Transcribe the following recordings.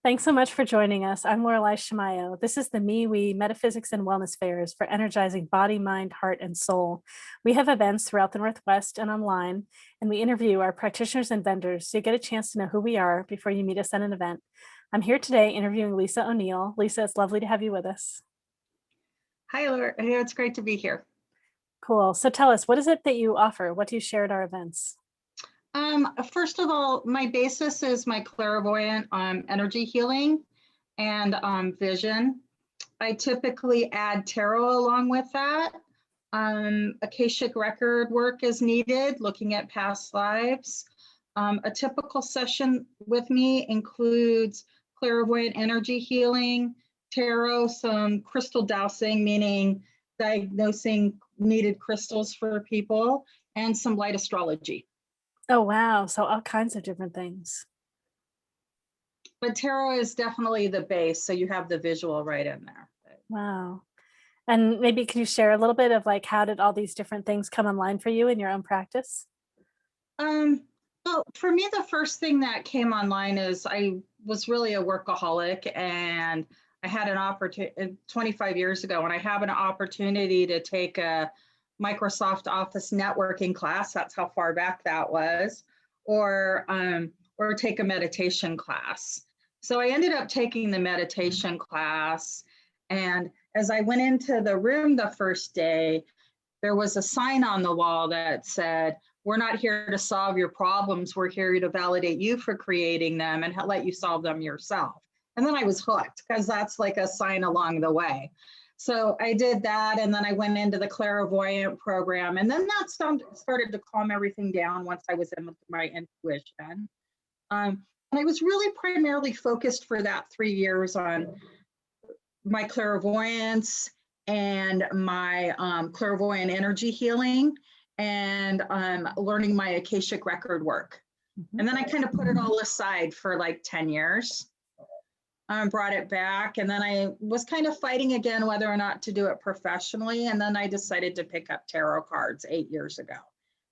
Thanks so much for joining us. I'm Lorelei Shamayo. This is the MeWe Metaphysics and Wellness Fairs for energizing body, mind, heart, and soul. We have events throughout the Northwest and online, and we interview our practitioners and vendors so you get a chance to know who we are before you meet us at an event. I'm here today interviewing Lisa O'Neill. Lisa, it's lovely to have you with us. Hi, Laura. It's great to be here. Cool. So tell us, what is it that you offer? What do you share at our events? First of all, my basis is my clairvoyant energy healing and vision. I typically add tarot along with that. Akashic record work is needed, looking at past lives. A typical session with me includes clairvoyant energy healing, tarot, some crystal dowsing, meaning diagnosing needed crystals for people, and some light astrology. Oh, wow. So all kinds of different things. But tarot is definitely the base, so you have the visual right in there. Wow. And maybe can you share a little bit of like, how did all these different things come online for you in your own practice? Well, for me, the first thing that came online is I was really a workaholic, and I had an opportunity 25 years ago when I have an opportunity to take a Microsoft Office networking class. That's how far back that was, or take a meditation class. So I ended up taking the meditation class, and as I went into the room the first day, there was a sign on the wall that said, "We're not here to solve your problems. We're here to validate you for creating them and let you solve them yourself." And then I was hooked, because that's like a sign along the way. So I did that, and then I went into the Clairvoyant program, and then that started to calm everything down once I was in with my intuition. And I was really primarily focused for that 3 years on my clairvoyance and my clairvoyant energy healing, and learning my Akashic record work. And then I kind of put it all aside for like 10 years. Brought it back, and then I was kind of fighting again whether or not to do it professionally, and then I decided to pick up tarot cards 8 years ago,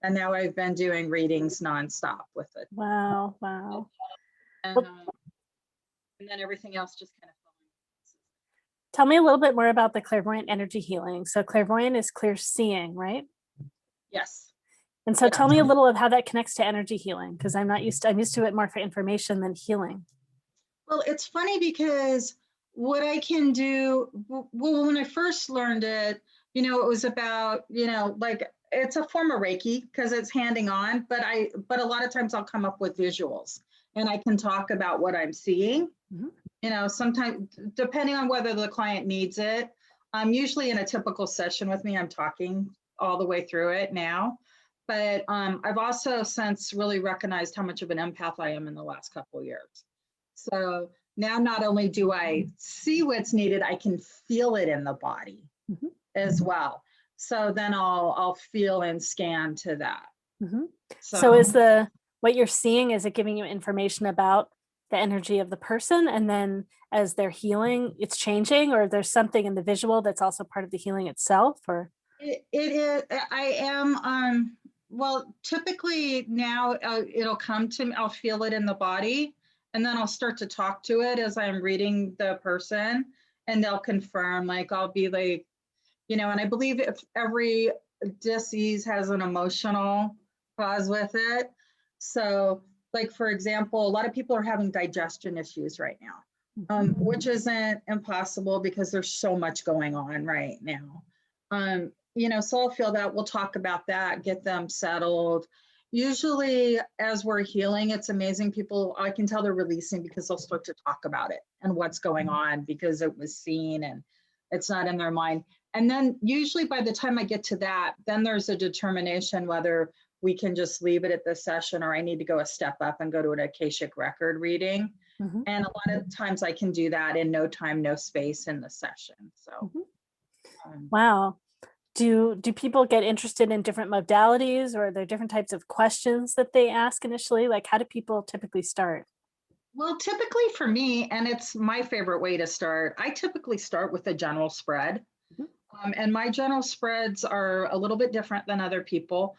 and now I've been doing readings nonstop with it. Wow. And then everything else just kind of fell in. Tell me a little bit more about the clairvoyant energy healing. So clairvoyant is clear seeing, right? Yes. And so tell me a little of how that connects to energy healing, because I'm used to it more for information than healing. Well, it's funny because what I can do, well, when I first learned it, it was about, like it's a form of Reiki because it's handing on, but a lot of times I'll come up with visuals and I can talk about what I'm seeing. Sometimes depending on whether the client needs it. Usually in a typical session with me, I'm talking all the way through it now. But I've also since really recognized how much of an empath I am in the last couple of years. So now not only do I see what's needed, I can feel it in the body as well. So then I'll feel and scan to that. So is what you're seeing, is it giving you information about the energy of the person, and then as they're healing, it's changing, or there's something in the visual that's also part of the healing itself? Or it is. I am. Well, typically now it'll come to me. I'll feel it in the body. And then I'll start to talk to it as I'm reading the person, and they'll confirm, like I'll be like, and I believe if every disease has an emotional cause with it. So like, for example, a lot of people are having digestion issues right now, which isn't impossible because there's so much going on right now. So I'll feel that, we'll talk about that, get them settled. Usually as we're healing, it's amazing. People, I can tell they're releasing because they'll start to talk about it and what's going on because it was seen and it's not in their mind. And then usually by the time I get to that, then there's a determination whether we can just leave it at this session or I need to go a step up and go to an Akashic record reading. And a lot of times I can do that in no time, no space in the session. So, wow. Do people get interested in different modalities, or are there different types of questions that they ask initially? Like, how do people typically start? Well, typically for me, and it's my favorite way to start, I typically start with a general spread. And my general spreads are a little bit different than other people.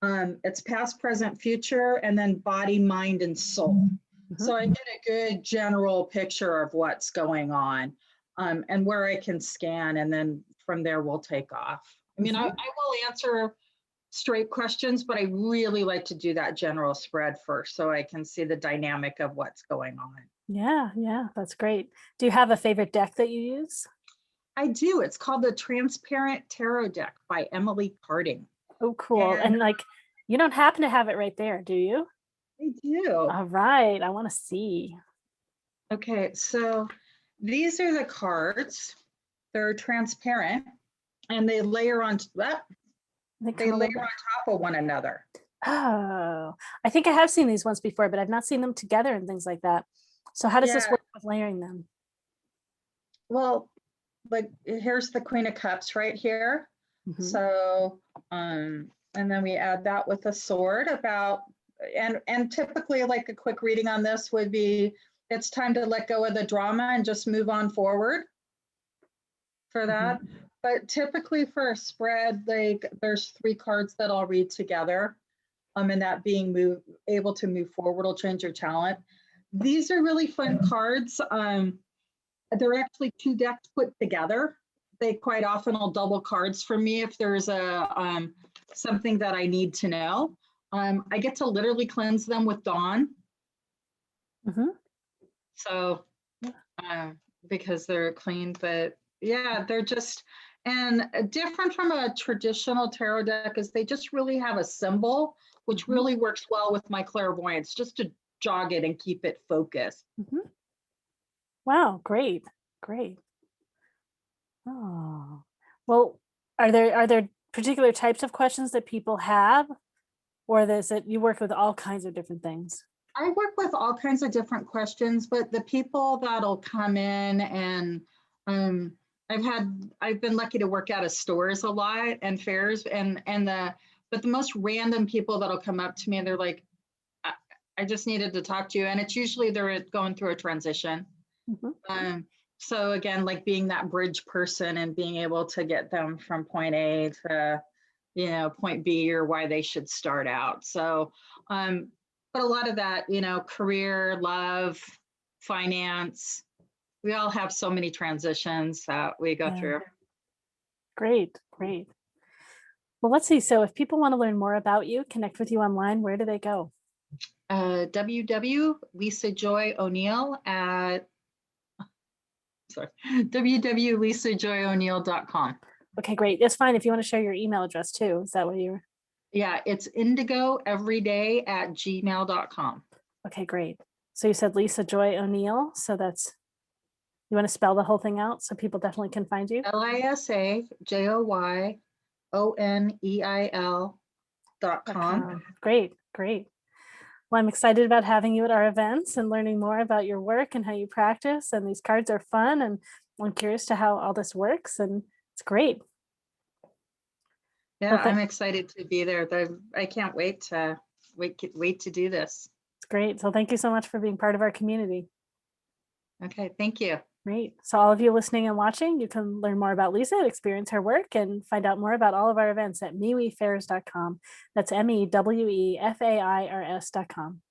It's past, present, future, and then body, mind, and soul. Mhm. So I get a good general picture of what's going on, and where I can scan, and then from there we'll take off. I mean, I Mhm. will answer straight questions, but I really like to do that general spread first so I can see the dynamic of what's going on. Yeah, yeah, that's great. Do you have a favorite deck that you use? I do. It's called the Transparent Tarot Deck by Emily Carding. Oh, cool. And And like, you don't happen to have it right there, do you? I do. All right, I want to see. Okay, so these are the cards. They're transparent and They they come a layer little bit. on top of one another. Oh, I think I have seen these once before, but I've not seen them together and things like that. So how does this Yeah. work with layering them? Well, like here's the Queen of Cups right here. Mhm. So, and then we add that with a sword about, and typically like a quick reading on this would be, it's time to let go of the drama and just move on forward for that. Mhm. But typically for a spread, like there's 3 cards that I'll read together. And that being able to move forward will change your talent. These are really fun cards. They're actually 2 decks put together. They quite often will double cards for me if there's a something that I need to know. I get to literally cleanse them with Dawn. Mhm. So uh, because they're clean, but yeah, they're just, and different from a traditional tarot deck is they just really have a symbol, which Mhm. really works well with my clairvoyance, just to jog it and keep it focused. Mhm. Wow, great. Great. Oh. Well, are there particular types of questions that people have, or is it you work with all kinds of different things? I work with all kinds of different questions, but the people that'll come in and um, I've been lucky to work out of stores a lot and fairs, but the most random people that'll come up to me and they're like, I, I just needed to talk to you, and it's usually they're going through a transition. Mhm. Um, so again, like being that bridge person and being able to get them from point A to, point B, or why they should start out. So, um, but a lot of that, career, love, finance, we all have so many transitions that we go Yeah. through. Great, great. Well, let's see. So if people want to learn more about you, connect with you online, where do they go? Lisa Joy O'Neill at, sorry, www.lisajoyoneal.com. Okay, great. That's fine if you want to share your email address too. Is that what you're Yeah, it's indigoeveryday@gmail.com. okay, great. So you said Lisa Joy O'Neill. So that's you want to spell the whole thing out so people definitely can find you? LISAJOYONEIL.com. Great, great. Well, I'm excited about having you at our events and learning more about your work and how you practice. And these cards are fun, and I'm curious to how all this works. And it's great. Yeah, Well, I'm excited to be there. I can't wait to do this. it's great. So thank you so much for being part of our community. Okay, thank you. Great. So all of you listening and watching, you can learn more about Lisa, experience her work, and find out more about all of our events at mewefairs.com. That's MEWEFAIRS.com.